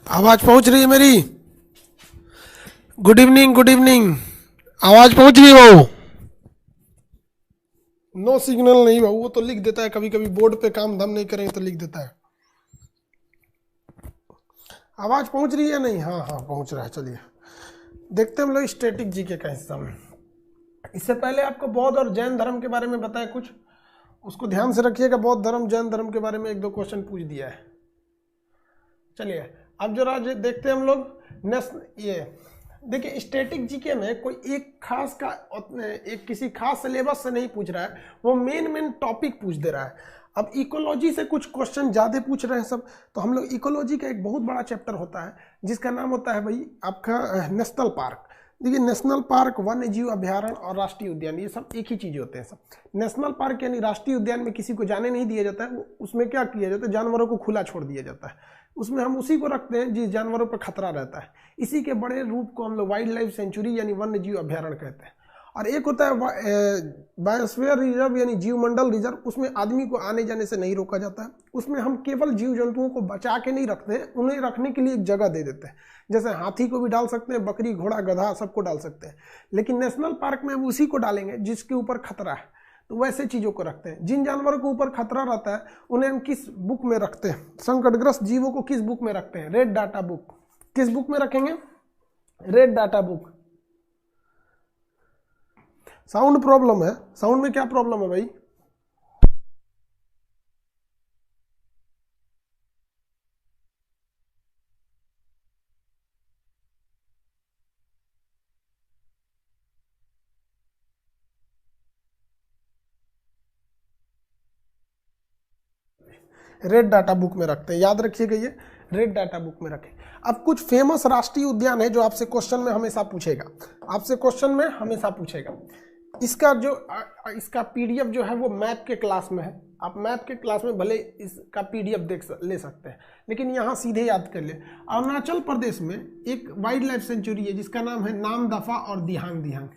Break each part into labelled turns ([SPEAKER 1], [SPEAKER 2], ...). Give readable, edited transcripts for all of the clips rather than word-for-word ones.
[SPEAKER 1] आवाज पहुंच रही है मेरी? Good evening, good evening. आवाज पहुंच रही है बाबू? नो सिग्नल नहीं बाबू, वो तो लिख देता है कभी कभी, बोर्ड पे काम धाम नहीं करेंगे तो लिख देता है। आवाज पहुंच रही है नहीं? हाँ हाँ पहुंच रहा है। चलिए देखते हैं हम लोग स्टैटिक जीके का हिस्सा में। इससे पहले आपको बौद्ध और जैन धर्म के बारे में बताया कुछ, उसको ध्यान से रखिएगा। बौद्ध धर्म जैन धर्म के बारे में एक दो क्वेश्चन पूछ दिया है। चलिए अब जरा देखते हैं हम लोग ये देखिए, स्टैटिक जीके में कोई एक खास का एक किसी खास सिलेबस से नहीं पूछ रहा है, वो मेन टॉपिक पूछ दे रहा है। अब इकोलॉजी से कुछ क्वेश्चन ज़्यादा पूछ रहे हैं सब, तो हम लोग इकोलॉजी का एक बहुत बड़ा चैप्टर होता है जिसका नाम होता है भाई आपका नेशनल पार्क। देखिए नेशनल पार्क, वन्य जीव अभ्यारण्य और राष्ट्रीय उद्यान, ये सब एक ही चीज़ होते हैं सब। नेशनल पार्क यानी राष्ट्रीय उद्यान में किसी को जाने नहीं दिया जाता है, उसमें क्या किया जाता है, जानवरों को खुला छोड़ दिया जाता है। उसमें हम उसी को रखते हैं जिस जानवरों पर खतरा रहता है। इसी के बड़े रूप को हम लोग वाइल्ड लाइफ सेंचुरी यानी वन्य जीव अभ्यारण्य कहते हैं। और एक होता है बायोस्फीयर रिजर्व यानी जीवमंडल रिजर्व, उसमें आदमी को आने जाने से नहीं रोका जाता है। उसमें हम केवल जीव जंतुओं को बचा के नहीं रखते हैं, उन्हें रखने के लिए एक जगह दे देते हैं। जैसे हाथी को भी डाल सकते हैं, बकरी घोड़ा गधा सबको डाल सकते हैं। लेकिन नेशनल पार्क में हम उसी को डालेंगे जिसके ऊपर खतरा है, तो वैसे चीज़ों को रखते हैं। जिन जानवरों के ऊपर खतरा रहता है उन्हें हम किस बुक में रखते हैं, संकटग्रस्त जीवों को किस बुक में रखते हैं, रेड डाटा बुक। किस बुक में रखेंगे? Red data book. Sound problem है? साउंड में क्या प्रॉब्लम है भाई? रेड डाटा बुक में रखते हैं, याद रखिएगा ये रेड डाटा बुक में रखें। अब कुछ फेमस राष्ट्रीय उद्यान है जो आपसे क्वेश्चन में हमेशा पूछेगा, आपसे क्वेश्चन में हमेशा पूछेगा। इसका पीडीएफ जो है वो मैप के क्लास में है। आप मैप के क्लास में भले इसका पीडीएफ ले सकते हैं, लेकिन यहाँ सीधे याद कर ले। अरुणाचल प्रदेश में एक वाइल्ड लाइफ सेंचुरी है जिसका नाम है नामदफा और दिहांग दिहांग।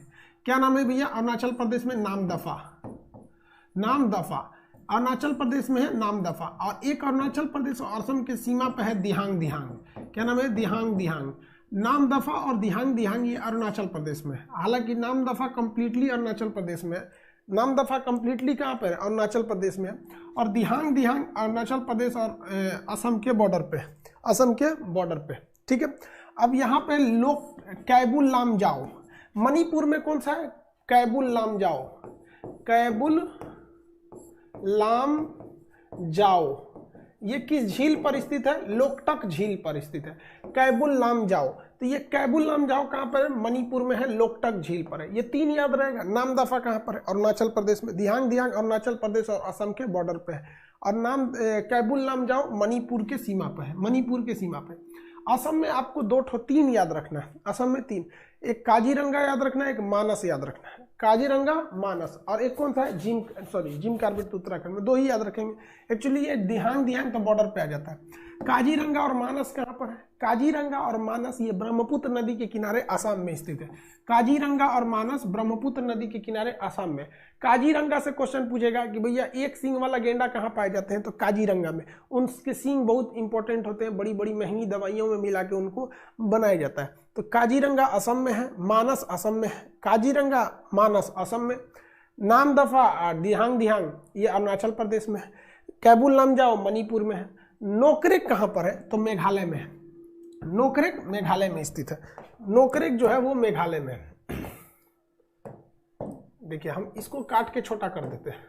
[SPEAKER 1] क्या नाम है भैया? अरुणाचल प्रदेश में नामदफा, नामदफा अरुणाचल प्रदेश में है नामदफा। और एक अरुणाचल प्रदेश और असम के सीमा पर है दिहांग दिहांग। क्या नाम है? दिहांग दिहांग। नामदफा और दिहांग दिहांग ये अरुणाचल प्रदेश में है। हालांकि नामदफा कंप्लीटली अरुणाचल प्रदेश में है। नामदफा कंप्लीटली कहाँ पर है? अरुणाचल प्रदेश में है। और दिहांग दिहांग अरुणाचल प्रदेश और असम के बॉर्डर पे, असम के बॉर्डर पे। ठीक है। अब यहाँ पे लोग कैबुल लामजाओ, मणिपुर में कौन सा है? कैबुल लामजाओ, कैबुल लाम जाओ। ये किस झील पर स्थित है? लोकटक झील पर स्थित है, कैबुल लाम जाओ। तो ये कैबुल लाम जाओ कहाँ पर है? मणिपुर में है, लोकटक झील पर है। ये तीन याद रहेगा। नामदफा कहाँ पर है? अरुणाचल प्रदेश में। दिहांग दिहांग अरुणाचल प्रदेश और असम के बॉर्डर पे है। और कैबुल लाम जाओ मणिपुर के सीमा पर है, मणिपुर के सीमा पर। असम में आपको तीन याद रखना है। असम में तीन, एक काजीरंगा याद रखना है, एक मानस याद रखना है। काजीरंगा, मानस, और एक कौन सा है? जिम कार्बेट तो उत्तराखंड में। दो ही याद रखेंगे। एक्चुअली ये दिहांग दिहांग तो बॉर्डर पे आ जाता है। काजीरंगा और मानस कहाँ पर है? काजीरंगा और मानस ये ब्रह्मपुत्र नदी के किनारे असम में स्थित है। काजीरंगा और मानस ब्रह्मपुत्र नदी के किनारे असम में। काजीरंगा से क्वेश्चन पूछेगा कि भैया एक सींग वाला गेंडा कहाँ पाए जाते हैं? तो काजीरंगा में। उनके सींग बहुत इंपॉर्टेंट होते हैं, बड़ी बड़ी महंगी दवाइयों में मिला के उनको बनाया जाता है। तो काजीरंगा असम में है, मानस असम में है। काजीरंगा मानस असम में, नामदफा दिहांग दिहांग ये अरुणाचल प्रदेश में है, कैबुल लामजाओ मणिपुर में है। नोकरेक कहाँ पर है? तो मेघालय में है। नोकरेक मेघालय में स्थित है। नोकरेक जो है वो मेघालय में है। देखिए हम इसको काट के छोटा कर देते हैं।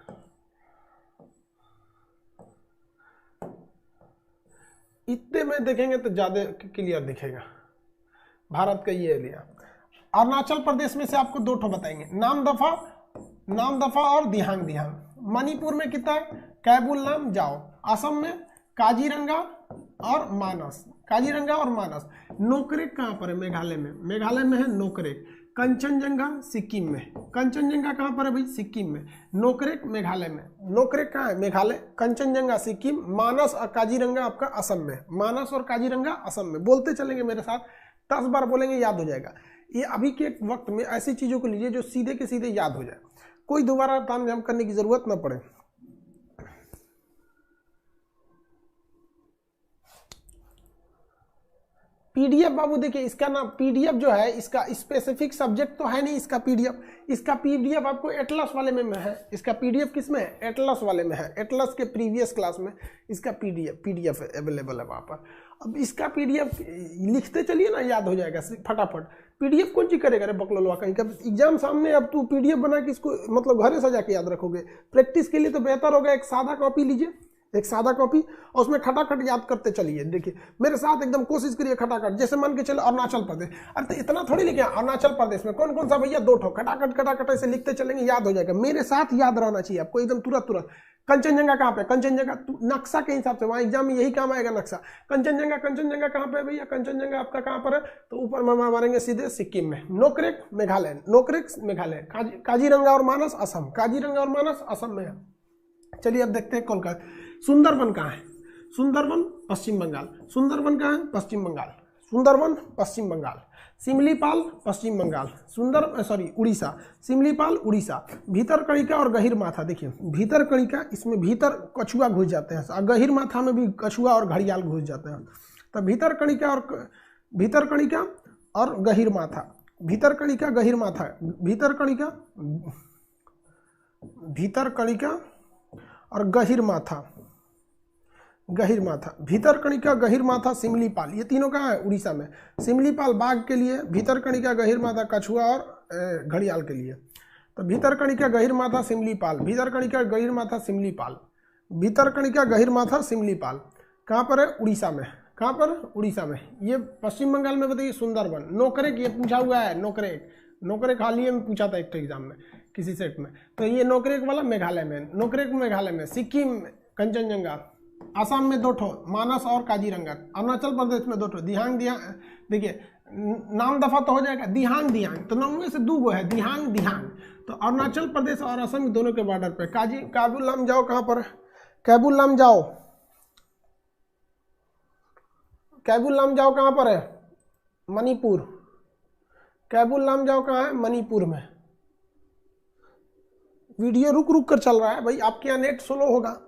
[SPEAKER 1] इतने में देखेंगे तो ज्यादा क्लियर दिखेगा। भारत का ये एरिया। अरुणाचल प्रदेश में से आपको दो ठो बताएंगे, नामदफा और दिहांग दिहांग। मणिपुर में कितना है? कैबुल लाम जाओ। असम में काजीरंगा और मानस, काजीरंगा और मानस। नोकरेक कहाँ पर है? मेघालय में। मेघालय में है नोकरेक। कंचनजंगा सिक्किम में। कंचनजंगा कहाँ पर है भाई? सिक्किम में। नोकरेक मेघालय में। नोकरेक कहाँ है? मेघालय। कंचनजंगा सिक्किम। मानस और काजीरंगा आपका असम में। मानस और काजीरंगा असम में। बोलते चलेंगे मेरे साथ, 10 बार बोलेंगे याद हो जाएगा। ये अभी के वक्त में ऐसी चीजों को लीजिए जो सीधे के सीधे याद हो जाए, कोई दोबारा तामझाम करने की जरूरत ना पड़े। पीडीएफ बाबू देखिए इसका ना पीडीएफ जो है इसका स्पेसिफिक सब्जेक्ट तो है नहीं इसका पीडीएफ आपको एटलस वाले में है। इसका पीडीएफ किस में है? एटलस वाले में है। एटलस के प्रीवियस क्लास में इसका पीडीएफ अवेलेबल है वहाँ पर। अब इसका पीडीएफ लिखते चलिए ना, याद हो जाएगा फटाफट। पीडीएफ कौन ची करेगा रे बकलोलवा कहीं का एग्जाम सामने, अब तू पीडीएफ बना के इसको मतलब घरे सजा के याद रखोगे। प्रैक्टिस के लिए तो बेहतर होगा एक सादा कॉपी लीजिए, एक सादा कॉपी, और उसमें खटाखट याद करते चलिए। देखिए मेरे साथ एकदम कोशिश करिए खटाखट, जैसे मान के चलो अरुणाचल प्रदेश, अरे तो इतना थोड़ी लिखे अरुणाचल प्रदेश में कौन कौन सा भैया 2 ठो खटाखट ऐसे लिखते चलेंगे, याद हो जाएगा। मेरे साथ याद रहना चाहिए आपको एकदम तुरंत। कंचनजंगा कहाँ पे? कंचनजंगा नक्शा के हिसाब से वहाँ एग्जाम में यही काम आएगा नक्शा। कंचनजंगा कहाँ पे भैया? कंचनजंगा आपका कहाँ पर है? तो ऊपर में मारेंगे सीधे सिक्किम में। नोकरेक मेघालय, काजीरंगा और मानस असम, काजीरंगा और मानस असम में है। चलिए अब देखते हैं कोलकाता। सुंदरबन कहाँ है? सुंदरबन पश्चिम बंगाल। सुंदरबन कहाँ है? पश्चिम बंगाल। सुंदरबन पश्चिम बंगाल। सिमलीपाल पश्चिम बंगाल। उड़ीसा। सिमलीपाल उड़ीसा। भीतरकणिका और गहीर माथा, देखिए भीतरकणिका, इसमें भीतर कछुआ घुस जाते हैं, और गहीर माथा में भी कछुआ और घड़ियाल घुस जाते हैं। तो भीतरकणिका और गहीर माथा, भीतरकणिका गहीर माथा, भीतरकणिका और गहीर माथा, भीतरकणिका गहीर माथा सिमलीपाल, ये तीनों कहाँ है? उड़ीसा में। सिमलीपाल बाघ के लिए, भीतरकणिका गहीर माथा कछुआ और घड़ियाल के लिए। तो भीतरकणिका गहीर माथा सिमलीपाल, भीतरकणिका गहीर माथा सिमलीपाल, भीतरकणिका गहीर माथा सिमलीपाल कहाँ पर है? उड़ीसा में। कहाँ पर? उड़ीसा में। ये पश्चिम बंगाल में बताइए सुंदरबन। नोकरेक ये पूछा हुआ है, नोकरेक हाल ही में पूछा था एक एग्जाम में किसी सेट में। तो ये नोकरेक वाला मेघालय में। सिक्किम कंचनजंगा। असम में 2 ठो मानस और काजीरंगा। अरुणाचल प्रदेश में 2 ठो दिहांग। देखिए नाम दफा तो हो जाएगा, दिहांग तो नाम में से 2 गो है, दिहांग। तो अरुणाचल प्रदेश और असम दोनों के बॉर्डर पे। काबुल नाम जाओ कहाँ पर? काबुल नाम जाओ कहाँ पर है? मणिपुर। काबुल नाम जाओ कहाँ है? मणिपुर में। वीडियो रुक कर चल रहा है भाई, आपके यहाँ नेट स्लो होगा।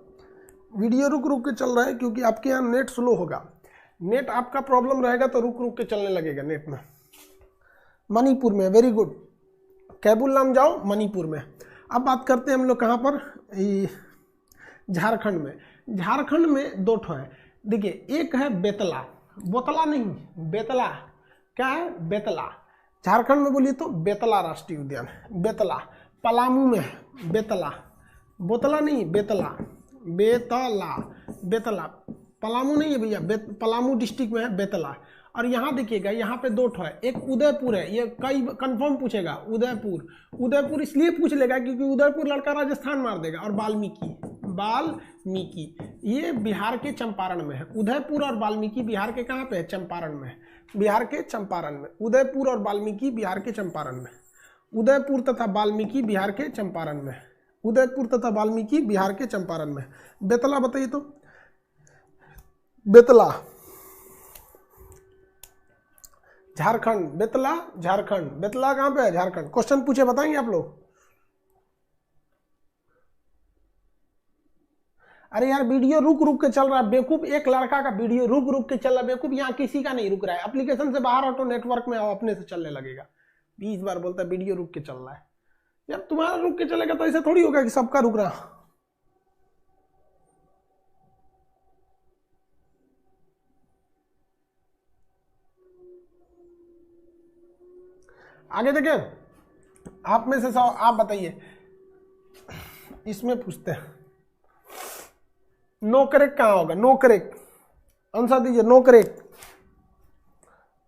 [SPEAKER 1] वीडियो रुक के चल रहा है क्योंकि आपके यहाँ नेट स्लो होगा। नेट आपका प्रॉब्लम रहेगा तो रुक के चलने लगेगा नेट में। मणिपुर में, वेरी गुड। काबुल नाम जाओ मणिपुर में। अब बात करते हैं हम लोग कहाँ पर? झारखंड में। झारखंड में 2 ठो है। देखिए एक है बेतला, बोतला नहीं, बेतला। क्या है? बेतला। झारखंड में बोलिए तो बेतला राष्ट्रीय उद्यान। बेतला। पलामू में बेतला, बोतला नहीं, बेतला। पलामू नहीं है भैया, पलामू डिस्ट्रिक्ट में है बेतला। और यहाँ देखिएगा, यहाँ पे 2 ठो है। एक उदयपुर है, ये कई कंफर्म पूछेगा। उदयपुर इसलिए पूछ लेगा क्योंकि उदयपुर लड़का राजस्थान मार देगा। और वाल्मीकि ये बिहार के चंपारण में है। उदयपुर और वाल्मीकि बिहार के कहाँ पे है? चंपारण में। बिहार के चंपारण में उदयपुर और वाल्मीकि बिहार के चंपारण में। उदयपुर तथा वाल्मीकि बिहार के चंपारण में। उदयपुर तथा वाल्मीकि बिहार के चंपारण में। बेतला बताइए तो? बेतला झारखंड। बेतला झारखंड। बेतला कहाँ पे है? झारखंड। क्वेश्चन पूछे बताएंगे आप लोग? अरे यार वीडियो रुक के चल रहा है बेवकूफ। एक लड़का का वीडियो रुक के चल रहा है बेवकूफ। यहाँ किसी का नहीं रुक रहा है। एप्लीकेशन से बाहर ऑटो नेटवर्क में आओ, अपने से चलने लगेगा। 20 बार बोलता है वीडियो रुक के चल रहा है। यार तुम्हारा रुक के चलेगा तो ऐसा थोड़ी होगा कि सबका रुक रहा। आगे देखें, आप में से सब आप बताइए। इसमें पूछते हैं नोकरेक कहाँ होगा? नोकरेक आंसर दीजिए।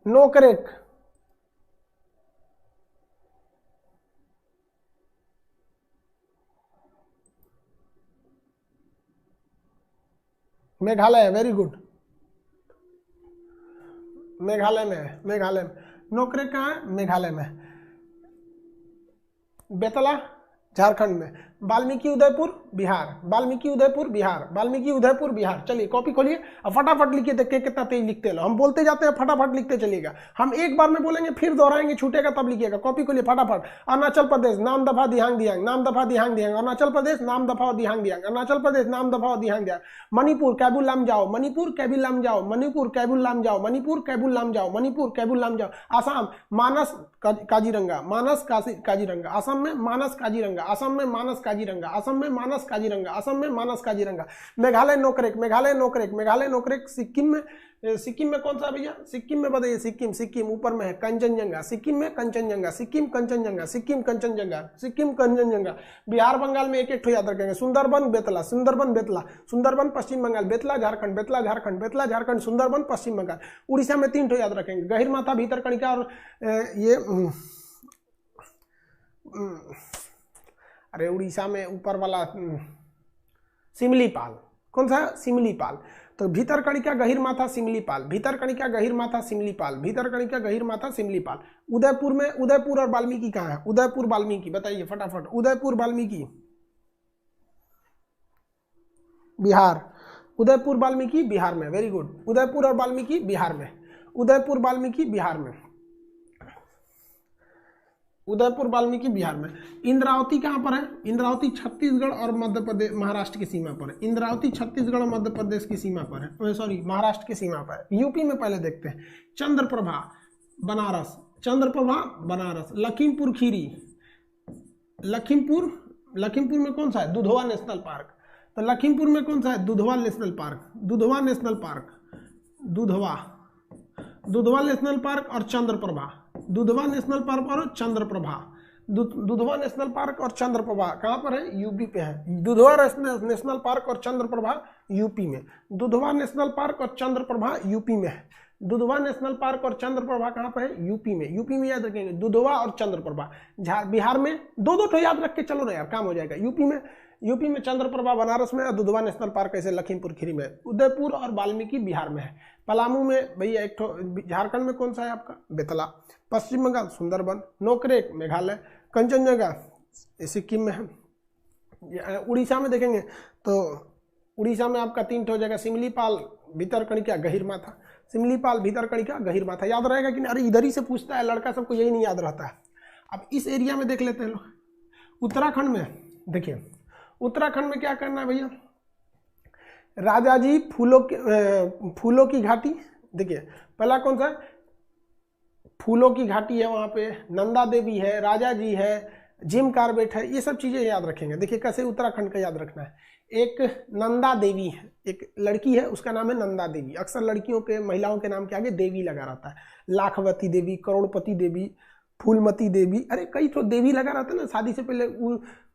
[SPEAKER 1] नोकरेक मेघालय है। Very good. मेघालय में। नोकरेक कहाँ है? मेघालय में। बेतला झारखंड में। वाल्मीकि उदयपुर बिहार, वाल्मीकि उदयपुर बिहार, वाल्मीकि उदयपुर बिहार। चलिए कॉपी खोलिए और फटाफट लिखिए, देखिए कितना तेज लिखते हैं। हम बोलते जाते हैं, फटाफट लिखते चलिएगा। हम एक बार में बोलेंगे फिर दोहराएंगे, छूटेगा तब लिखिएगा। कॉपी खोलिए फटाफट। अरुणाचल प्रदेश नाम दफा दिहांग दियांग, नाम दफा दिहांग दियांग। अरुणाचल प्रदेश नाम दफा दिहांग दियांग, अरुणाचल प्रदेश नाम दफा दिहांग दियांग। मणिपुर कैबुल लाम जाओ, मणिपुर कैबुल लाम जाओ, मणिपुर कैबुल लाम जाओ, मणिपुर कैबुल लाम जाओ, मणिपुर कैबुल लाम जाओ। आसाम मानस काजीरंगा, मानस काजीरंगा। असम में मानस काजीरंगा, असम में मानस काजीरंगा, असम में मानस काजीरंगा, असम में मानस काजीरंगा। मेघालय नोकरेक, मेघालय नोकरेक, मेघालय नोकरेक। सिक्किम में कौन सा भैया? सिक्किम में बताइए। सिक्किम, सिक्किम ऊपर में है कंचनजंगा, सिक्किम में कंचनजंगा, सिक्किम कंचनजंगा, सिक्किम कंचनजंगा, सिक्किम कंचनजंगा। बिहार बंगाल में एक एक ठो याद रखेंगे। सुंदरबन बेतला, सुंदरबन बेतला, सुंदरबन पश्चिम बंगाल, बेतला झारखंड, बेतला झारखंड, बेतला झारखंड, सुंदरबन पश्चिम बंगाल। उड़ीसा में 3 ठो याद रखेंगे, गहिरमाथा, भीतरकनिका और ये अरे उड़ीसा में ऊपर वाला सिमलीपाल। कौन सा? सिमलीपाल। तो भीतरकनिका, गहिरमाथा, सिमलीपाल, भीतरकनिका, गहिरमाथा, सिमलीपाल, भीतरकनिका, गहिरमाथा, सिमलीपाल। उदयपुर में, उदयपुर और वाल्मीकि कहाँ है? उदयपुर वाल्मीकि बताइए फटाफट। उदयपुर वाल्मीकि बिहार, उदयपुर वाल्मीकि बिहार में। Very good. उदयपुर और वाल्मीकि बिहार में, उदयपुर वाल्मीकि बिहार में, उदयपुर वाल्मीकि बिहार में। इंद्रावती कहाँ पर है? इंद्रावती छत्तीसगढ़ और मध्य प्रदेश, महाराष्ट्र की सीमा पर है। इंद्रावती छत्तीसगढ़ और मध्य प्रदेश की सीमा पर है, सॉरी महाराष्ट्र की सीमा पर है। यूपी में पहले देखते हैं। चंद्रप्रभा बनारस, चंद्रप्रभा बनारस। लखीमपुर खीरी, लखीमपुर, लखीमपुर में कौन सा है? Dudhwa national park. तो लखीमपुर में कौन सा है? Dudhwa national park, Dudhwa national park, Dudhwa, Dudhwa national park और चंद्रप्रभा, दुधवा नेशनल पार्क और चंद्रप्रभा। दुधवा नेशनल पार्क और चंद्रप्रभा कहाँ पर है? यूपी पे है। दुधवा नेशनल पार्क और चंद्रप्रभा यूपी में। दुधवा नेशनल पार्क और चंद्रप्रभा यूपी में है। दुधवा नेशनल पार्क और चंद्रप्रभा कहाँ पर है? यूपी में। यूपी में याद रखेंगे दुधवा और चंद्रप्रभा। बिहार में दो दो तो याद रख के चलो ना यार, काम हो जाएगा। यूपी में चंद्रप्रभा बनारस में और दुधवा नेशनल पार्क ऐसे लखीमपुर खीरी में। उदयपुर और वाल्मीकि बिहार में है। पलामू में भैया एक ठो। झारखंड में कौन सा है आपका? बेतला। पश्चिम बंगाल सुंदरबन। नोकरेक मेघालय। कंचनजंगा सिक्किम में है। उड़ीसा में देखेंगे तो उड़ीसा में आपका 3 ठो जगह, सिमलीपाल, भीतरकनिका, गहिरमाथा। सिमलीपाल, भीतरकनिका, गहिरमाथा याद रहेगा कि नहीं? अरे इधर ही से पूछता है लड़का, सबको यही नहीं याद रहता है। अब इस एरिया में देख लेते हैं लोग। उत्तराखंड में देखिए, उत्तराखंड में क्या करना है भैया? राजाजी फूलों की घाटी। देखिए पहला कौन सा है? फूलों की घाटी है, वहां पे नंदा देवी है, राजा जी है, जिम कार्बेट है। ये सब चीजें याद रखेंगे। देखिए कैसे उत्तराखंड का याद रखना है। एक नंदा देवी है, एक लड़की है, उसका नाम है नंदा देवी। अक्सर लड़कियों के, महिलाओं के नाम के आगे देवी लगा रहता है। लाखवती देवी, करोड़पति देवी, फूलमती देवी, अरे कई तो देवी लगा रहता है ना। शादी से पहले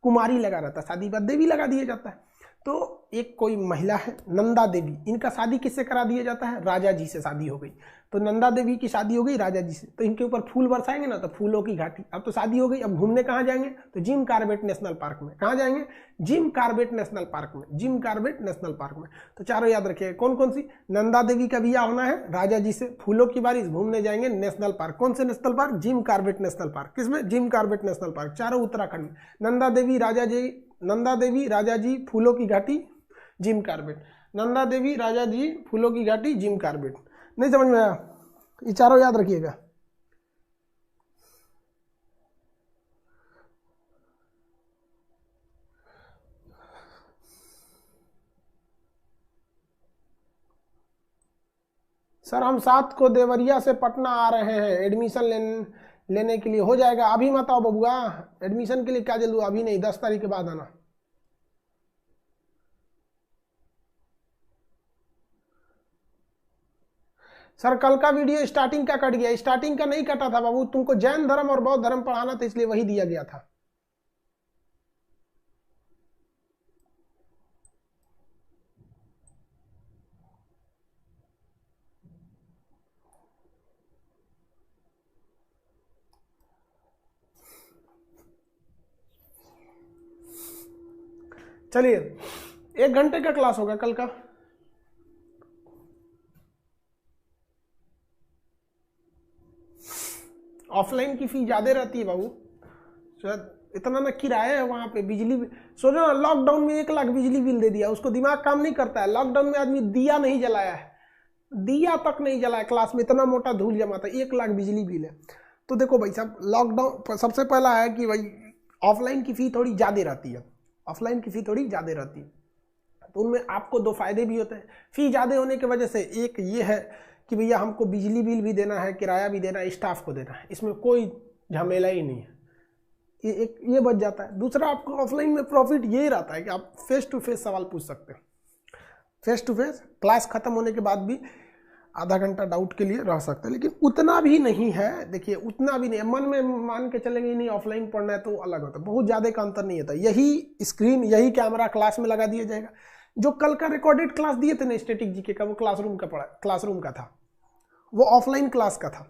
[SPEAKER 1] कुमारी लगा रहता है, शादी के बाद देवी लगा दिया जाता है। तो एक कोई महिला है नंदा देवी, इनका शादी किससे करा दिया जाता है? राजा जी से शादी हो गई। तो नंदा देवी की शादी हो गई राजा जी से, तो इनके ऊपर फूल बरसाएंगे ना, तो फूलों की घाटी। अब तो शादी हो गई, अब घूमने कहाँ जाएंगे? तो जिम कार्बेट नेशनल पार्क में। कहाँ जाएंगे? जिम कार्बेट नेशनल पार्क में, जिम कार्बेट नेशनल पार्क में। तो चारों याद रखिएगा। कौन कौन सी? नंदा देवी का ब्याह होना है राजा जी से, फूलों की बारिश, घूमने जाएंगे नेशनल पार्क। कौन से national park? Jim Corbett national park. किसमें? Jim Corbett national park. चारों उत्तराखंड में। नंदा देवी, राजा जी, नंदा देवी, राजा जी, फूलों की घाटी, जिम कार्बेट। नंदा देवी, राजा जी, फूलों की घाटी, जिम कार्बेट। नहीं समझ में आया? ये चारों याद रखिएगा। सर हम 7 को देवरिया से पटना आ रहे हैं एडमिशन लेने के लिए। हो जाएगा? अभी मत आओ बबुआ, एडमिशन के लिए क्या जल्दी? अभी नहीं, 10 तारीख के बाद आना। सर कल का वीडियो स्टार्टिंग का कट गया। स्टार्टिंग का नहीं कटा था बाबू, तुमको जैन धर्म और बौद्ध धर्म पढ़ाना था, इसलिए वही दिया गया था। चलिए 1 घंटे का क्लास होगा कल का। ऑफलाइन की फीस ज्यादा रहती है बाबू, शायद इतना ना किराया है वहाँ पे, बिजली सोचो ना, लॉकडाउन में 1 लाख बिजली बिल दे दिया, उसको दिमाग काम नहीं करता है। लॉकडाउन में आदमी दिया नहीं जलाया है, दिया तक नहीं जलाया, क्लास में इतना मोटा धूल जमा था, 1 लाख बिजली बिल है। तो देखो भाई साहब, लॉकडाउन सबसे पहला है कि भाई ऑफलाइन की फी थोड़ी ज़्यादा रहती है, ऑफलाइन की फी थोड़ी ज़्यादा रहती है, तो उनमें आपको 2 फायदे भी होते हैं। फी ज़्यादा होने की वजह से एक ये है कि भैया हमको बिजली बिल भी देना है, किराया भी देना है, स्टाफ को देना है, इसमें कोई झमेला ही नहीं है, ये बच जाता है। दूसरा, आपको ऑफलाइन में प्रॉफिट यही रहता है कि आप फेस टू फेस सवाल पूछ सकते हैं, फेस टू फेस, क्लास खत्म होने के बाद भी आधा घंटा डाउट के लिए रह सकते हैं, लेकिन उतना भी नहीं है। देखिए उतना भी नहीं है, मन में मान के चलेंगे नहीं ऑफलाइन पढ़ना है तो अलग होता है, बहुत ज़्यादा का अंतर नहीं होता। यही स्क्रीन, यही कैमरा क्लास में लगा दिया जाएगा। जो कल का रिकॉर्डेड क्लास दिए थे ना स्टैटिक जीके का, वो क्लासरूम का था, वो ऑफलाइन क्लास का था,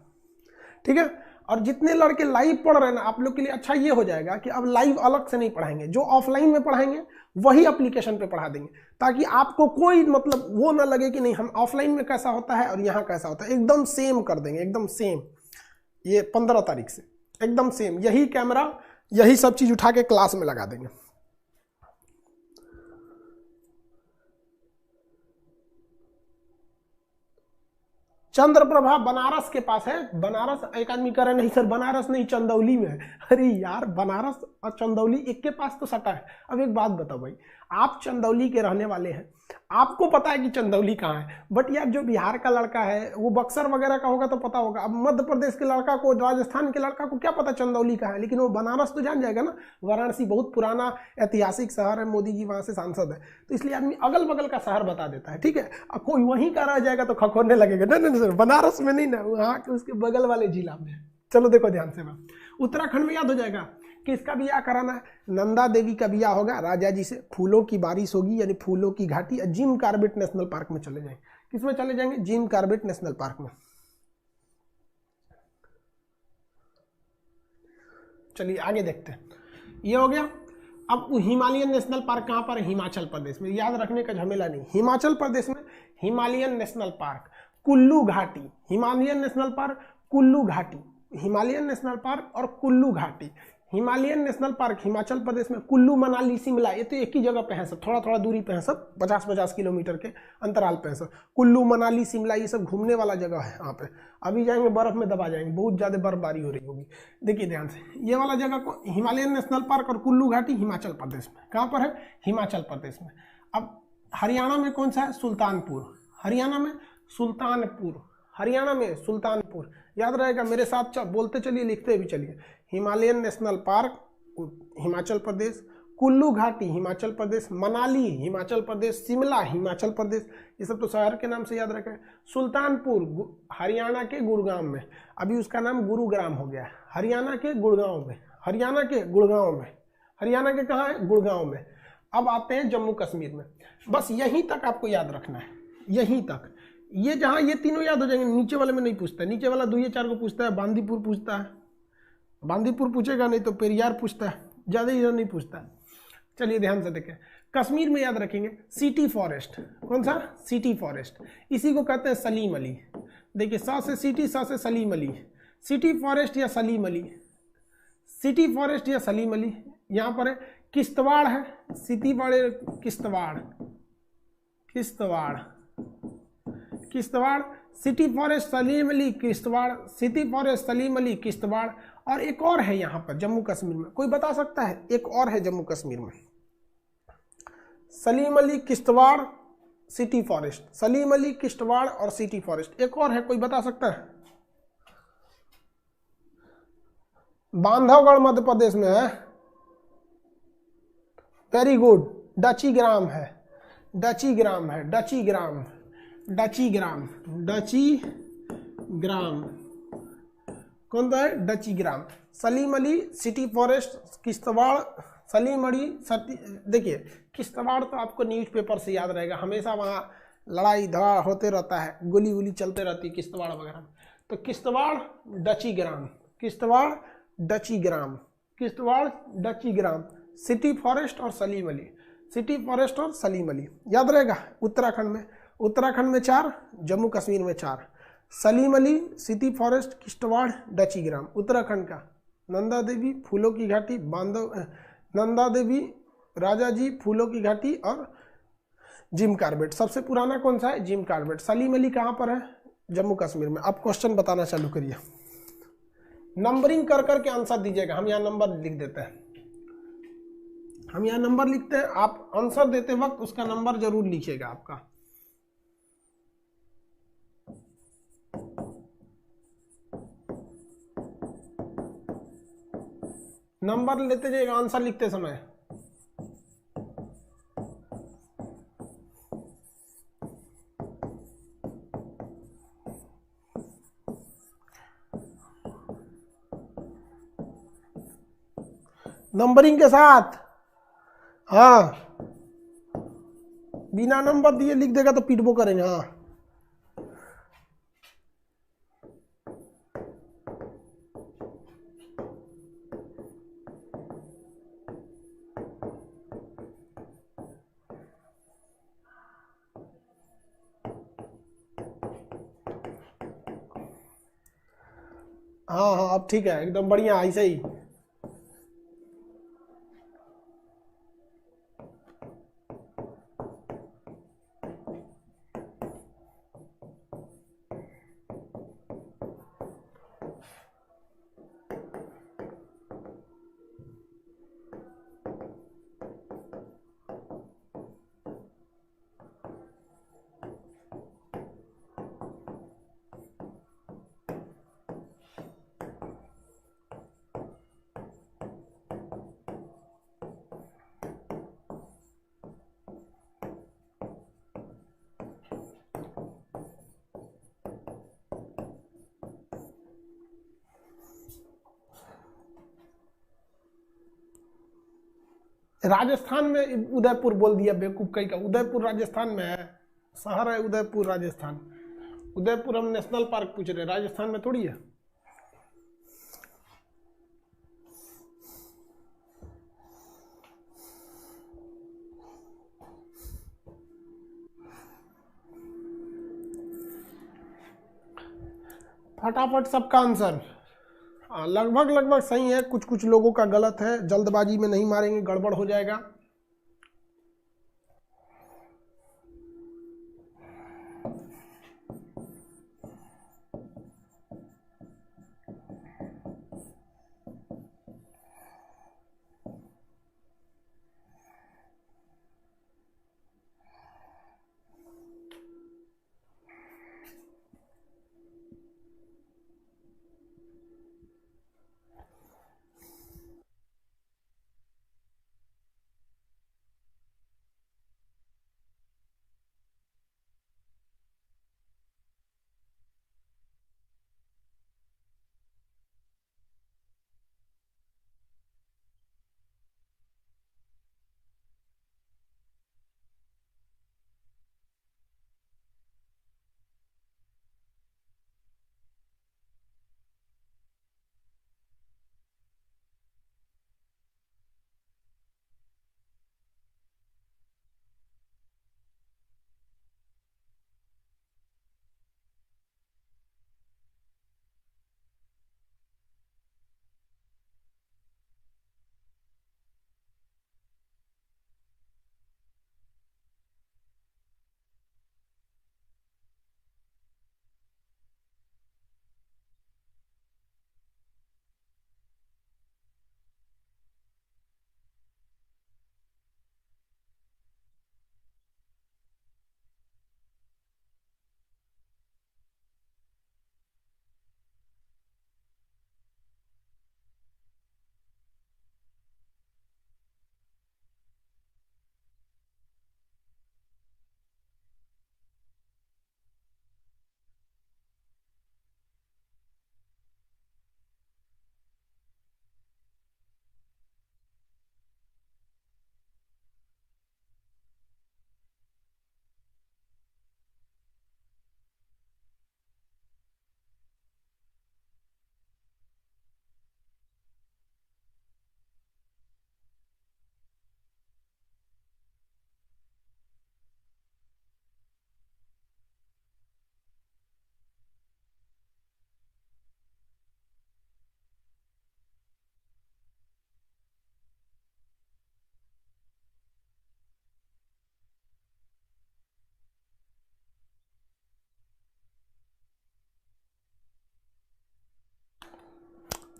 [SPEAKER 1] ठीक है। और जितने लड़के लाइव पढ़ रहे हैं ना, आप लोग के लिए अच्छा ये हो जाएगा कि अब लाइव अलग से नहीं पढ़ाएंगे, जो ऑफलाइन में पढ़ाएंगे वही एप्लीकेशन पे पढ़ा देंगे, ताकि आपको कोई मतलब वो ना लगे कि नहीं हम ऑफलाइन में कैसा होता है और यहाँ कैसा होता है, एकदम सेम कर देंगे, एकदम सेम। ये 15 तारीख से एकदम सेम, यही कैमरा, यही सब चीज उठा के क्लास में लगा देंगे। चंद्रप्रभा बनारस के पास है। बनारस, एक आदमी कह रहे नहीं सर बनारस नहीं चंदौली में है। अरे यार, बनारस और चंदौली एक के पास तो सटा है। अब एक बात बताओ भाई, आप चंदौली के रहने वाले हैं, आपको पता है कि चंदौली कहाँ है, बट यार जो बिहार का लड़का है वो बक्सर वगैरह का होगा तो पता होगा। अब मध्य प्रदेश के लड़का को, राजस्थान के लड़का को क्या पता चंदौली कहाँ है, लेकिन वो बनारस तो जान जाएगा ना। वाराणसी बहुत पुराना ऐतिहासिक शहर है, मोदी जी वहाँ से सांसद है, तो इसलिए आदमी अगल बगल का शहर बता देता है, ठीक है। अब कोई वहीं का रह जाएगा तो खखोरने लगेगा, नहीं नहीं सर बनारस में नहीं ना, वहाँ के उसके बगल वाले जिला में। चलो देखो ध्यान से, मैं उत्तराखंड में याद हो जाएगा किसका बियाह कराना है, नंदा देवी का बियाह होगा राजा जी से, फूलों की बारिश होगी यानी फूलों की घाटी, जिम कॉर्बेट नेशनल पार्क में चले जाएंगे। किसमें चले जाएंगे? जिम कॉर्बेट नेशनल पार्क में। चलिए आगे देखते हैं, ये हो गया। अब हिमालयन नेशनल पार्क कहाँ पर है? हिमाचल प्रदेश में, याद रखने का झमेला नहीं। हिमाचल प्रदेश में हिमालयन नेशनल पार्क कुल्लू घाटी, हिमालयन नेशनल पार्क कुल्लू घाटी, हिमालयन नेशनल पार्क और कुल्लू घाटी। Himalayan national park Himachal Pradesh में, कुल्लू मनाली शिमला ये तो एक ही जगह पे है सब, थोड़ा थोड़ा दूरी पे है सब, 50-50 किलोमीटर के अंतराल पे है सब। कुल्लू मनाली शिमला ये सब घूमने वाला जगह है। यहाँ पे अभी जाएंगे बर्फ में दबा जाएंगे, बहुत ज़्यादा बर्फबारी हो रही होगी। देखिए ध्यान से, ये वाला जगह को हिमालयन नेशनल पार्क और कुल्लू घाटी हिमाचल प्रदेश में। कहाँ पर है? हिमाचल प्रदेश में। अब हरियाणा में कौन सा है? सुल्तानपुर। हरियाणा में सुल्तानपुर, हरियाणा में सुल्तानपुर, याद रहेगा। मेरे साथ बोलते चलिए, लिखते भी चलिए। Himalayan national park Himachal Pradesh, Kullu घाटी हिमाचल प्रदेश, मनाली हिमाचल प्रदेश, शिमला हिमाचल प्रदेश, ये सब तो शहर के नाम से याद रखें। सुल्तानपुर हरियाणा के गुड़गांव में, अभी उसका नाम गुरुग्राम हो गया है। हरियाणा के गुड़गांव में, हरियाणा के गुड़गांव में, हरियाणा के कहाँ है? गुड़गांव में। अब आते हैं जम्मू कश्मीर में। बस यहीं तक आपको याद रखना है, यहीं तक। ये जहाँ ये तीनों याद हो जाएंगे, नीचे वाले में नहीं पूछता है। नीचे वाला 2-4 को पूछता है, बांदीपुर पूछता है, बांदीपुर पूछेगा नहीं तो पेरियार पूछता है, ज़्यादा इधर नहीं पूछता है। चलिए ध्यान से देखें, कश्मीर में याद रखेंगे सिटी फॉरेस्ट। कौन सा? सिटी फॉरेस्ट, इसी को कहते हैं सलीम अली। देखिए, सा से सिटी, सा से सलीम अली, सिटी फॉरेस्ट या सलीम अली, सिटी फॉरेस्ट या सलीम अली। यहाँ पर है किश्तवाड़ है, सिटी बड़े Kishtwar, Kishtwar, Kishtwar, city forest Salim Ali Kishtwar, city forest Salim Ali Kishtwar. और एक और है यहाँ पर जम्मू कश्मीर में, कोई बता सकता है? एक और है जम्मू कश्मीर में, सलीम अली किश्तवाड़ सिटी फॉरेस्ट, सलीम अली किश्तवाड़ और सिटी फॉरेस्ट। एक और है, कोई बता सकता है? बांधवगढ़ मध्य प्रदेश में है। वेरी गुड, डची ग्राम है, डची ग्राम है, डची ग्राम, डची ग्राम, डची ग्राम, कौन सा है? डची ग्राम। सलीम अली सिटी फॉरेस्ट किश्तवाड़, सलीम अली देखिए किश्तवाड़ तो आपको न्यूज़पेपर से याद रहेगा, हमेशा वहाँ लड़ाई धड़ा होते रहता है, गोली वोली चलते रहती है किश्तवाड़ वगैरह में। तो किश्तवाड़ डची ग्राम, किश्तवाड़ डची ग्राम, किश्तवाड़ डची ग्राम, सिटी फॉरेस्ट और सलीम अली, सिटी फॉरेस्ट और सलीम अली याद रहेगा। उत्तराखंड में, उत्तराखंड में 4, जम्मू कश्मीर में 4, Salim Ali, city forest, Kishtwar, Dachigam. Uttarakhand का नंदा देवी, फूलों की घाटी, बांधव, नंदा देवी, राजा जी, फूलों की घाटी और जिम कार्बेट। सबसे पुराना कौन सा है? Jim Corbett. सलीम अली कहाँ पर है? जम्मू कश्मीर में। अब क्वेश्चन बताना चालू करिए, नंबरिंग कर करके आंसर दीजिएगा। हम यहाँ नंबर लिख देते हैं, हम यहाँ नंबर लिखते हैं, आप आंसर देते वक्त उसका नंबर जरूर लिखिएगा आपका। नंबर लेते जाइएगा आंसर लिखते समय। नंबरिंग के साथ, हाँ, बिना नंबर दिए लिख देगा तो पीटबो करेंगे। हाँ, हाँ हाँ, अब ठीक है, एकदम बढ़िया, ऐसे ही। राजस्थान में उदयपुर बोल दिया बेवकूफ कहीं का। उदयपुर राजस्थान में है, शहर है उदयपुर राजस्थान। उदयपुर हम नेशनल पार्क पूछ रहे हैं, राजस्थान में थोड़ी है। फटाफट सबका आंसर। लगभग लगभग सही है, कुछ कुछ लोगों का गलत है, जल्दबाजी में नहीं मारेंगे, गड़बड़ हो जाएगा।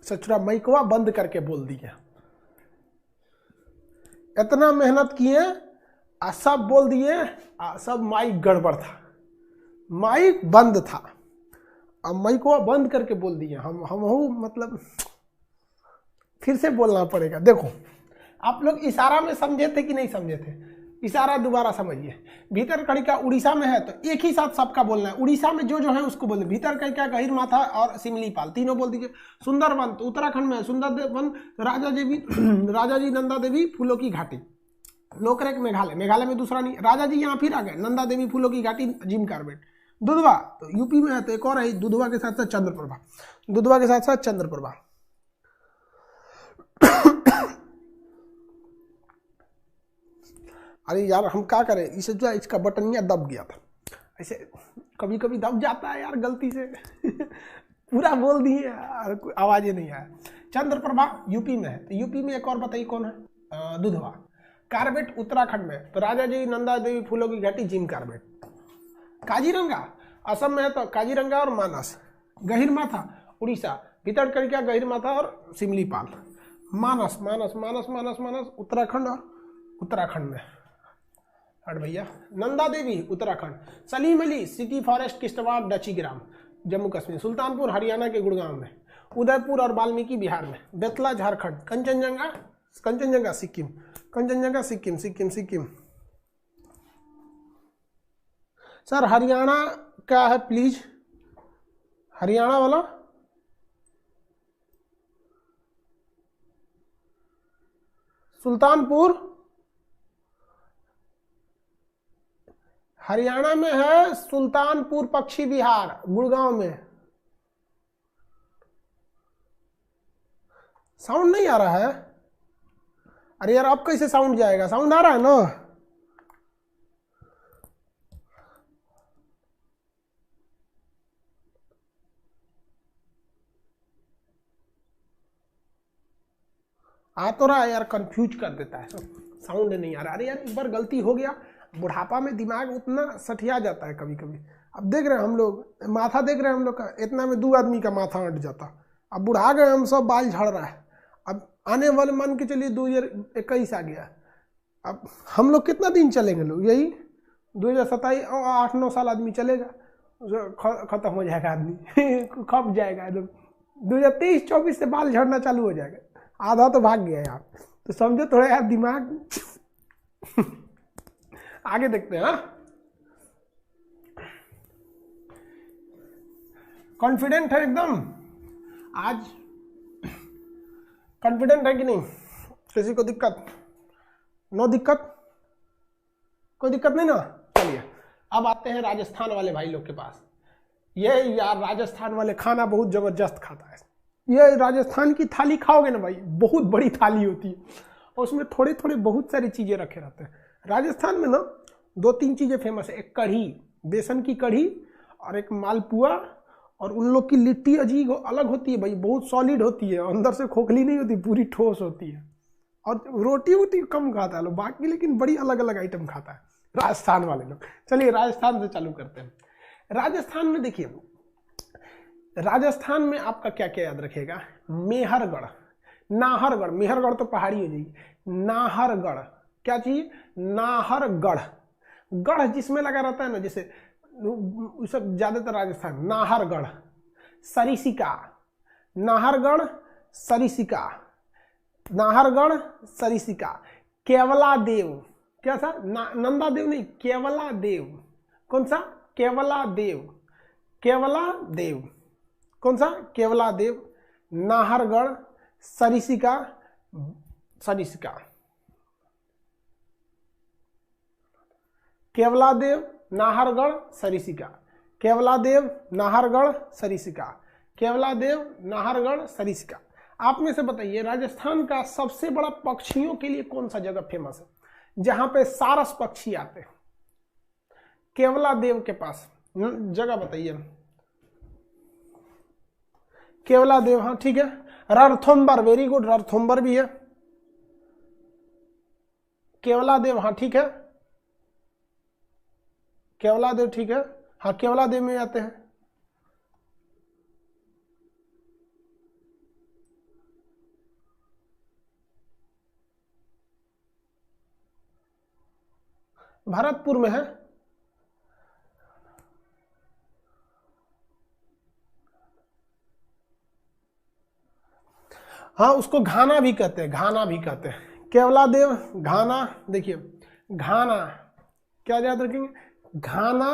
[SPEAKER 1] सचुरा माइकवा बंद करके बोल दिए, इतना मेहनत किए आ सब बोल दिए, सब माइक गड़बड़ था, माइक बंद था, अब माइकवा बंद करके बोल दिए। हम मतलब फिर से बोलना पड़ेगा। देखो आप लोग इशारा में समझे थे कि नहीं समझे थे? इशारा दोबारा समझिए। भीतरकनिका उड़ीसा में है तो एक ही साथ सबका बोलना है। उड़ीसा में जो है उसको बोलना। भीतरकनिका, गहिरमाथा और सिमलीपाल तीनों बोल दीजिए। सुंदरवन तो उत्तराखंड में है, सुंदरवन राजा जी नंदा देवी फूलों की घाटी। नोकरेक मेघालय, मेघालय में दूसरा नहीं, राजा जी यहाँ फिर आ गए, नंदा देवी फूलों की घाटी जिम कार्बेट। दुधवा तो यूपी में है तो एक और है, दुधवा के साथ साथ चंद्रप्रभा, दुधवा के साथ साथ चंद्रप्रभा। अरे यार हम क्या करें, इसे जो है इसका बटनिया दब गया था, ऐसे कभी कभी दब जाता है यार गलती से। पूरा बोल दिए यार, आवाज ही नहीं आया। चंद्रप्रभा यूपी में है तो यूपी में एक और बताइए कौन है? दुधवा। कार्बेट उत्तराखंड में तो राजा जी नंदा देवी फूलों की घाटी जिम कार्बेट। काजीरंगा असम में है तो काजीरंगा और मानस। गहिरमाथा उड़ीसा, भीतरकनिका, गहिरमाथा और सिमलीपाल। मानस मानस मानस मानस मानस उत्तराखंड और उत्तराखंड में। हट भैया। नंदा देवी उत्तराखंड। Salim Ali city forest Kishtwar Dachigam Jammu Kashmir. सुल्तानपुर हरियाणा के गुड़गांव में। उदयपुर और वाल्मीकि बिहार में। बेतला झारखंड। कंचनजंगा सिक्किम, कंचनजंगा सिक्किम सिक्किम सिक्किम। सर हरियाणा क्या है प्लीज, हरियाणा वाला? सुल्तानपुर हरियाणा में है, सुल्तानपुर पक्षी विहार गुड़गांव में। साउंड नहीं आ रहा है? अरे यार अब कैसे साउंड जाएगा? साउंड आ रहा है ना? आ तो रहा है यार, कंफ्यूज कर देता है, साउंड नहीं आ रहा। अरे यार एक बार गलती हो गया, बुढ़ापा में दिमाग उतना सठिया जाता है कभी कभी। अब देख रहे हैं हम लोग, माथा देख रहे हैं हम लोग का, इतना में 2 आदमी का माथा अट जाता। अब बुढ़ा गए हम, सब बाल झड़ रहा है। अब आने वाले मान के चलिए 2021 आ गया, अब हम लोग कितना दिन चलेंगे लोग? यही 2027 और 8-9 साल आदमी चलेगा, खत्म हो जाएगा आदमी। खप जाएगा एकदम। 2023-24 से बाल झड़ना चालू हो जाएगा। आधा तो भाग गया यार, तो समझो थोड़ा यार दिमाग। आगे देखते हैं। कॉन्फिडेंट है एकदम आज? कॉन्फिडेंट है कि नहीं? किसी को दिक्कत? नो दिक्कत? कोई दिक्कत नहीं ना? चलिए अब आते हैं राजस्थान वाले भाई लोग के पास। ये यार राजस्थान वाले खाना बहुत जबरदस्त खाता है। ये राजस्थान की थाली खाओगे ना भाई, बहुत बड़ी थाली होती है और उसमें थोड़े थोड़े बहुत सारी चीजें रखे रहते हैं। राजस्थान में ना 2-3 चीजें फेमस है। एक कढ़ी, बेसन की कढ़ी, और एक मालपुआ। और उन लोग की लिट्टी अजीब अलग होती है भाई, बहुत सॉलिड होती है, अंदर से खोखली नहीं होती, पूरी ठोस होती है। और रोटी वोटी कम खाता है लोग बाकी, लेकिन बड़ी अलग अलग आइटम खाता है राजस्थान वाले लोग। चलिए राजस्थान से चालू करते हैं। राजस्थान में देखिए, राजस्थान में आपका क्या क्या याद रखेगा? मेहरगढ़, नाहरगढ़, मेहरगढ़ तो पहाड़ी हो जाएगी। नाहरगढ़ क्या चाहिए? नाहरगढ़, गढ़ जिसमें लगा रहता है ना, जैसे सब ज्यादातर राजस्थान। नाहरगढ़, सरिसिका, नाहरगढ़ सरिसिका, नाहरगढ़ सरिसिका। केवला देव, क्या सा? नंदा देव नहीं, केवला देव। कौन सा? केवला देव, केवला देव। कौन सा? केवला देव। नाहरगढ़ सरिसिका, सरिसिका, केवला देव, नाहरगढ़ सरिसिका, केवला देव, नाहरगढ़ सरिसिका, केवला देव, नाहरगढ़ सरिसिका। आप में से बताइए राजस्थान का सबसे बड़ा पक्षियों के लिए कौन सा जगह फेमस है जहां पे सारस पक्षी आते हैं? केवला देव के पास जगह बताइए। केवला देव, हाँ ठीक है। रणथंभौर, वेरी गुड, रणथंभौर भी है। केवला देव, हाँ ठीक है, केवला देव ठीक है, हाँ केवला देव में आते हैं। भरतपुर में है। हाँ, उसको घाना भी कहते हैं, घाना भी कहते हैं। केवलादेव घाना, देखिए घाना क्या याद रखेंगे, घाना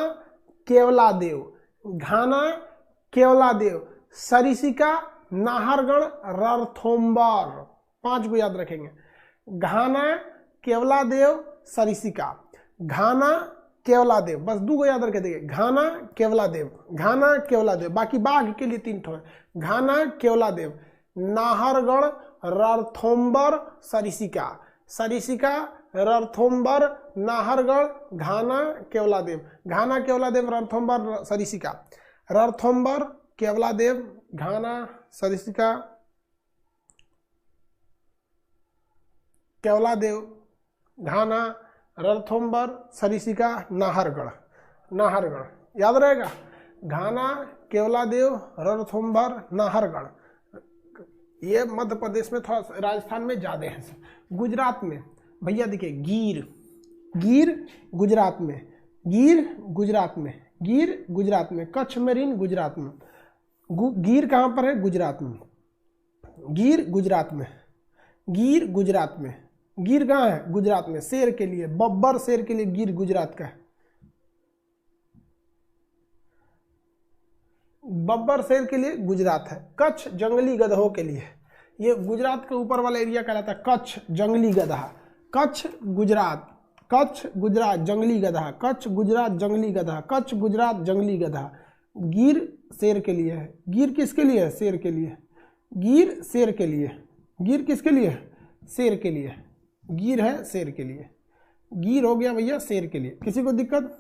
[SPEAKER 1] केवलादेव, घाना केवलादेव, सरिसिका नाहरगढ़ रणथंभौर, 5 को याद रखेंगे। घाना केवलादेव सरिसिका, घाना केवलादेव, बस 2 को याद रखे देखिए, घाना केवलादेव, घाना केवलादेव, बाकी बाघ के लिए 3 ठो है। घाना केवलादेव, नाहरगढ़ रणथंभौर सरिसिका, सरिसिका रणथंभौर नाहरगढ़ घाना केवलादेव, घाना केवलादेव रणथंभौर सरिसिका, रणथंभौर केवलादेव घाना सरिसिका केवलादेव घाना रणथंभौर सरिसिका नाहरगढ़, नाहरगढ़ याद रहेगा, घाना केवलादेव रणथंभौर नाहरगढ़। ये मध्य प्रदेश में, थोड़ा राजस्थान में ज्यादा है। गुजरात में भैया देखिए गिर, गिर गुजरात में, गिर गुजरात में, गिर गुजरात में, कच्छ मेरीन गुजरात में, गिर कहाँ पर है, गुजरात में, गिर गुजरात में, गिर गुजरात में, गिर कहाँ है, गुजरात में, शेर के लिए, बब्बर शेर के लिए गिर गुजरात का है, बब्बर शेर के लिए गुजरात है। कच्छ जंगली गधों के लिए, ये गुजरात के ऊपर वाला एरिया कहलाता है कच्छ जंगली गधा, कच्छ गुजरात, कच्छ गुजरात जंगली गधा, कच्छ गुजरात जंगली गधा, कच्छ गुजरात जंगली गधा। गिर शेर के लिए है, गिर किसके लिए है, शेर के लिए, गिर शेर के लिए, गिर किसके लिए, शेर के लिए, गिर है शेर के लिए, गिर हो गया भैया शेर के लिए। किसी को दिक्कत?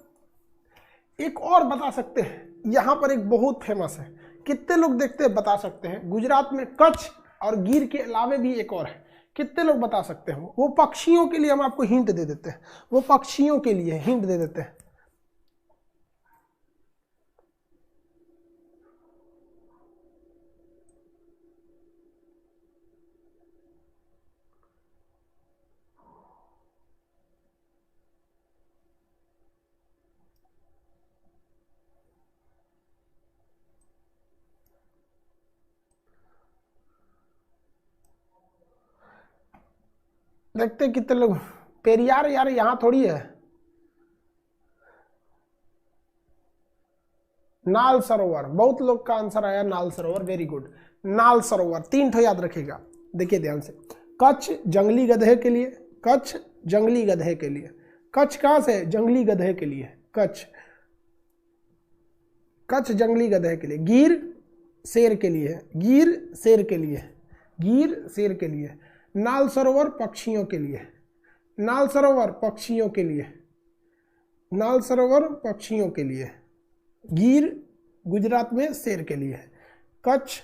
[SPEAKER 1] एक और बता सकते हैं, यहाँ पर एक बहुत फेमस है, कितने लोग देखते हैं बता सकते हैं, गुजरात में कच्छ और गिर के अलावे भी एक और है, कितने लोग बता सकते हैं? वो पक्षियों के लिए हम आपको हिंट दे देते हैं, वो पक्षियों के लिए हिंट दे देते हैं। देखते हैं कितने लोग, पेरियार यार यहाँ थोड़ी है, नाल सरोवर, बहुत लोग का आंसर आया नाल सरोवर, वेरी गुड, नाल सरोवर। 3 ठो याद रखिएगा, देखिए ध्यान से, कच्छ जंगली गधे के लिए, कच्छ जंगली गधे के लिए, कच्छ कहाँ से, जंगली गधे के लिए, कच्छ, कच्छ जंगली गधे के लिए, गिर शेर के लिए, गिर शेर के लिए, गिर शेर के लिए, नाल सरोवर पक्षियों के लिए, नाल सरोवर पक्षियों के लिए, नाल सरोवर पक्षियों के लिए, गिर गुजरात में शेर के लिए, कच्छ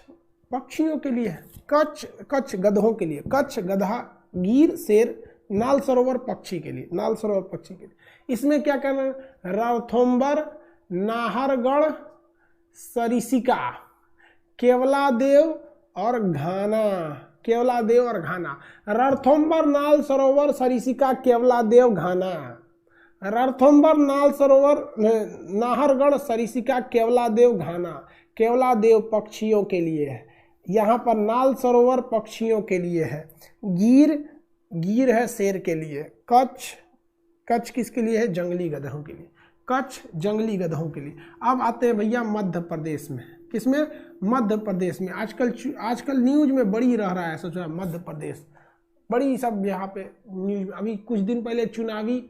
[SPEAKER 1] पक्षियों के लिए, कच्छ, कच्छ गधों के लिए, कच्छ गधा, गिर शेर, नाल सरोवर पक्षी के लिए, नाल सरोवर पक्षी के लिए। इसमें क्या करना है, रणथंभौर नाहरगढ़ सरिसिका केवलादेव और घाना, केवलादेव और घाना, रणथंभौर नाल सरोवर सरिसिका केवलादेव घाना, रणथंभौर नाल सरोवर नाहरगढ़ सरिसिका केवलादेव घाना, केवलादेव पक्षियों के लिए है, यहाँ पर नाल सरोवर पक्षियों के लिए है, गिर, गिर है शेर के लिए, कच्छ, कच्छ किसके लिए है, जंगली गधों के लिए, कच्छ जंगली गधों के लिए। अब आते हैं भैया मध्य प्रदेश में, किसमें, मध्य प्रदेश में। आजकल न्यूज में बड़ी रह रहा है, सोच रहा मध्य प्रदेश बड़ी, सब यहाँ पे न्यूज, अभी कुछ दिन पहले चुनावी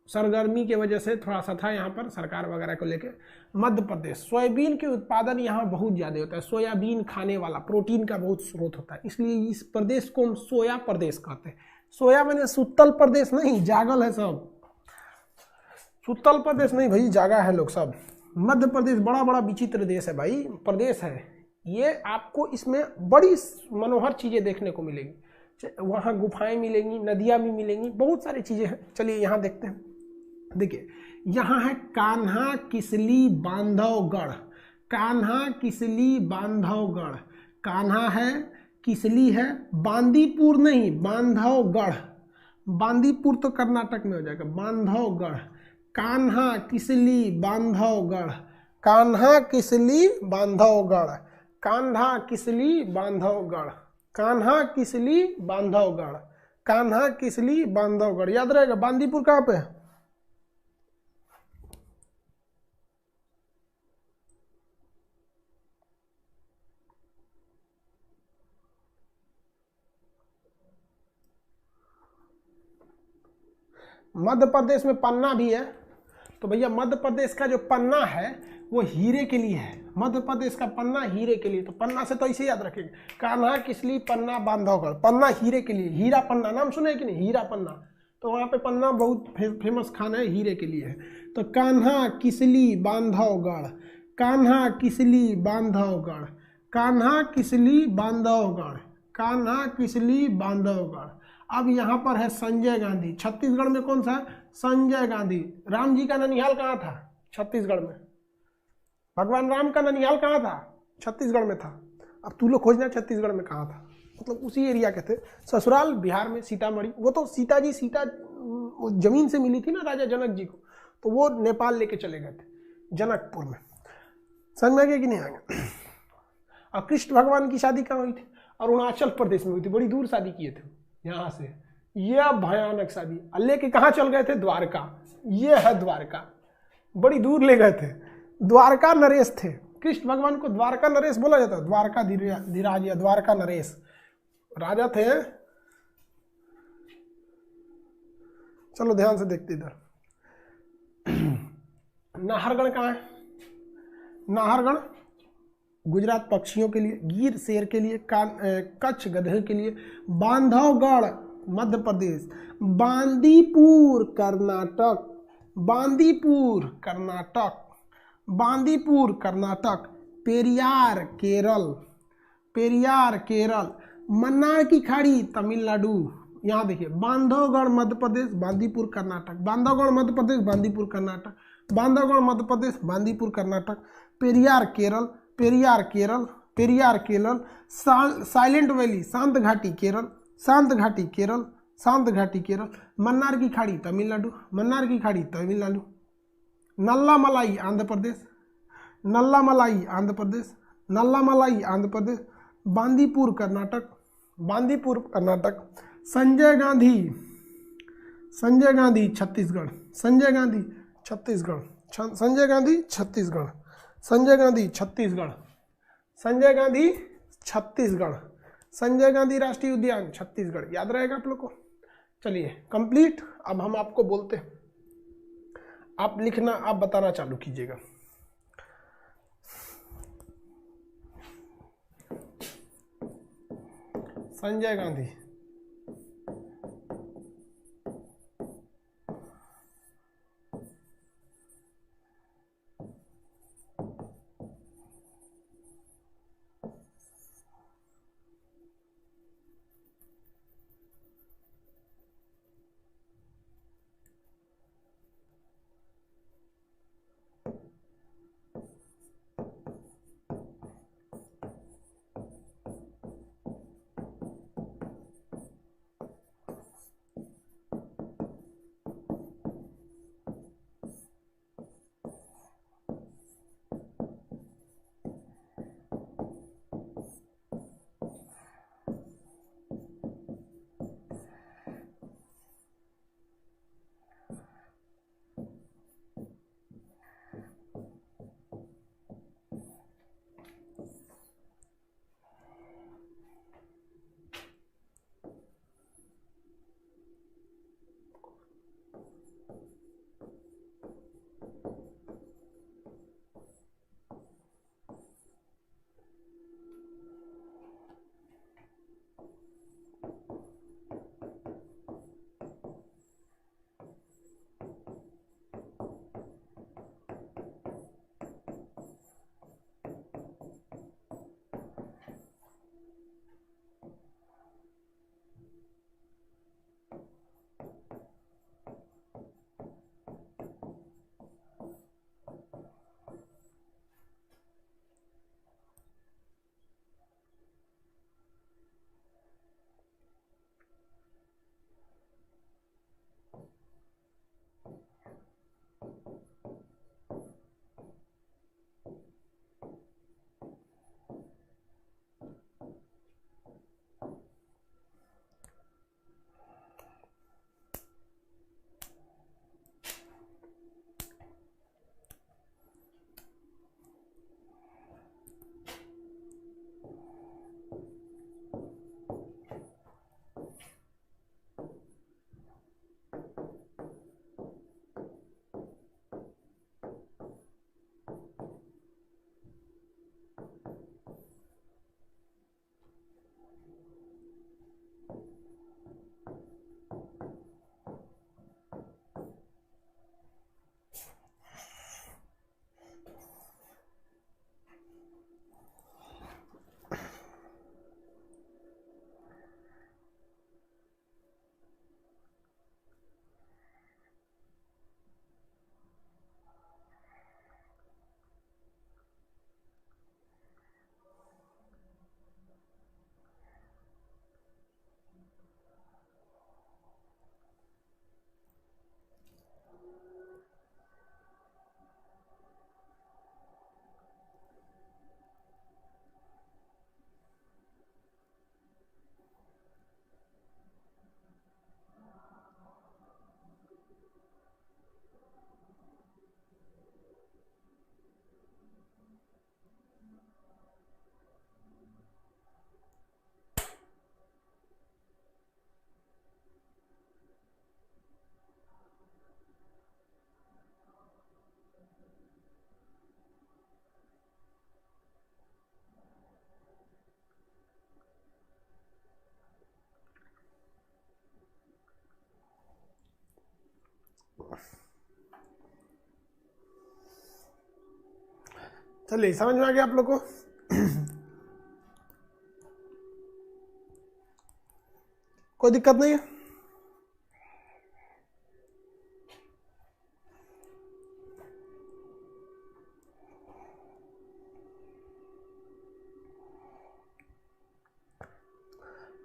[SPEAKER 1] सरगर्मी की वजह से थोड़ा सा था यहाँ पर सरकार वगैरह को लेकर। मध्य प्रदेश, सोयाबीन के उत्पादन यहाँ बहुत ज़्यादा होता है, सोयाबीन खाने वाला प्रोटीन का बहुत स्रोत होता है, इसलिए इस प्रदेश को हम सोया प्रदेश कहते हैं। सोया मैंने सुतल प्रदेश नहीं, जागल है सब, सुतल प्रदेश नहीं भाई, जागा है लोग सब। मध्य प्रदेश बड़ा बड़ा विचित्र देश है भाई, प्रदेश है ये, आपको इसमें बड़ी मनोहर चीज़ें देखने को मिलेगी, वहाँ गुफाएं मिलेंगी, नदियाँ भी मिलेंगी, बहुत सारी चीज़ें हैं। चलिए यहाँ देखते हैं, देखिए यहाँ है कान्हा किसली बांधवगढ़, कान्हा किसली बांधवगढ़, कान्हा है, किसली है, बांदीपुर नहीं, बांधवगढ़, बांदीपुर तो कर्नाटक में हो जाएगा, बांधवगढ़, कान्हा किसली बांधवगढ़, कान्हा किसली बांधवगढ़, कान्हा किसली बांधवगढ़, कान्हा किसली बांधवगढ़, कान्हा किसली बांधवगढ़। याद रहेगा। बांदीपुर कहाँ पे है? मध्य प्रदेश में पन्ना भी है। तो भैया मध्य प्रदेश का जो पन्ना है वो हीरे के लिए है। मध्य प्रदेश का पन्ना हीरे के लिए। तो पन्ना से तो ऐसे याद रखेंगे, कान्हा किसली पन्ना बांधवगढ़। पन्ना हीरे के लिए, हीरा पन्ना नाम सुने कि नहीं, हीरा पन्ना। तो वहाँ पे पन्ना बहुत फेमस खाना है, हीरे के लिए है। तो कान्हा किसली बांधवगढ़, कान्हा किसली बांधवगढ़, कान्हा किसली बांधवगढ़, कान्हा किसली बांधवगढ़। अब यहाँ पर है संजय गांधी। छत्तीसगढ़ में कौन सा है? संजय गांधी। राम जी का ननिहाल कहाँ था? छत्तीसगढ़ में। भगवान राम का ननिहाल कहाँ था? छत्तीसगढ़ में था। अब तू लोग खोजना छत्तीसगढ़ में कहाँ था, मतलब उसी एरिया के थे। ससुराल बिहार में सीतामढ़ी। वो तो सीता जमीन से मिली थी ना राजा जनक जी को, तो वो नेपाल लेके चले गए थे जनकपुर में। समझ में आ गया कि नहीं आ गया? और कृष्ण भगवान की शादी कहाँ हुई थी? अरुणाचल प्रदेश में हुई थी। बड़ी दूर शादी किए थे यहाँ से। यह भयानक शादी। लेके कहाँ चल गए थे? द्वारका। ये है द्वारका। बड़ी दूर ले गए थे। द्वारका नरेश थे। कृष्ण भगवान को द्वारका नरेश बोला जाता है। द्वारका धीराज या द्वारका नरेश राजा थे। चलो ध्यान से देखते इधर। नाहरगढ़ कहाँ है? नाहरगढ़ गुजरात पक्षियों के लिए, गिर शेर के लिए, कच्छ गधे के लिए, बांधवगढ़ मध्य प्रदेश, बांदीपुर कर्नाटक, बांदीपुर कर्नाटक, बांदीपुर कर्नाटक, पेरियार केरल, पेरियार केरल, मन्नार की खाड़ी तमिलनाडु। यहाँ देखिए, बांधवगढ़ मध्य प्रदेश, बांदीपुर कर्नाटक, बांधवगढ़ मध्य प्रदेश, बांदीपुर कर्नाटक, बांधवगढ़ मध्य प्रदेश, बांदीपुर कर्नाटक, पेरियार केरल, पेरियार केरल, पेरियार केरल, साइलेंट वैली शांत घाटी केरल, शांत घाटी केरल, शांत घाटी केरल, मन्नार की खाड़ी तमिलनाडु, मन्नार की खाड़ी तमिलनाडु, नल्लामलाई आंध्र प्रदेश, नल्लामलाई आंध्र प्रदेश, नल्लामलाई आंध्र प्रदेश, बांदीपुर कर्नाटक, बांदीपुर कर्नाटक, संजय गांधी, संजय गांधी छत्तीसगढ़, संजय गांधी छत्तीसगढ़, संजय गांधी छत्तीसगढ़, संजय गांधी छत्तीसगढ़, संजय गांधी छत्तीसगढ़, संजय गांधी राष्ट्रीय उद्यान छत्तीसगढ़। याद रहेगा आप लोग को। चलिए कंप्लीट। अब हम आपको बोलते हैं, आप लिखना, आप बताना चालू कीजिएगा। संजय गांधी, चलिए समझ में आ गया आप लोग को। कोई दिक्कत नहीं है।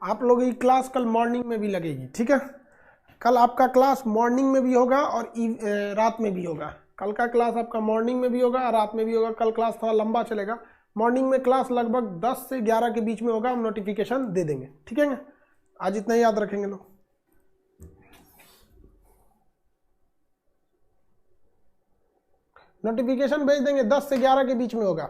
[SPEAKER 1] आप लोगों की क्लास कल मॉर्निंग में भी लगेगी, ठीक है। कल आपका क्लास मॉर्निंग में भी होगा और रात में भी होगा। कल का क्लास आपका मॉर्निंग में भी होगा और रात में भी होगा। कल क्लास थोड़ा लंबा चलेगा। मॉर्निंग में क्लास लगभग 10 से 11 के बीच में होगा, हम नोटिफिकेशन दे देंगे, ठीक है। आज इतना ही याद रखेंगे लोग। नोटिफिकेशन भेज देंगे, 10 से 11 के बीच में होगा।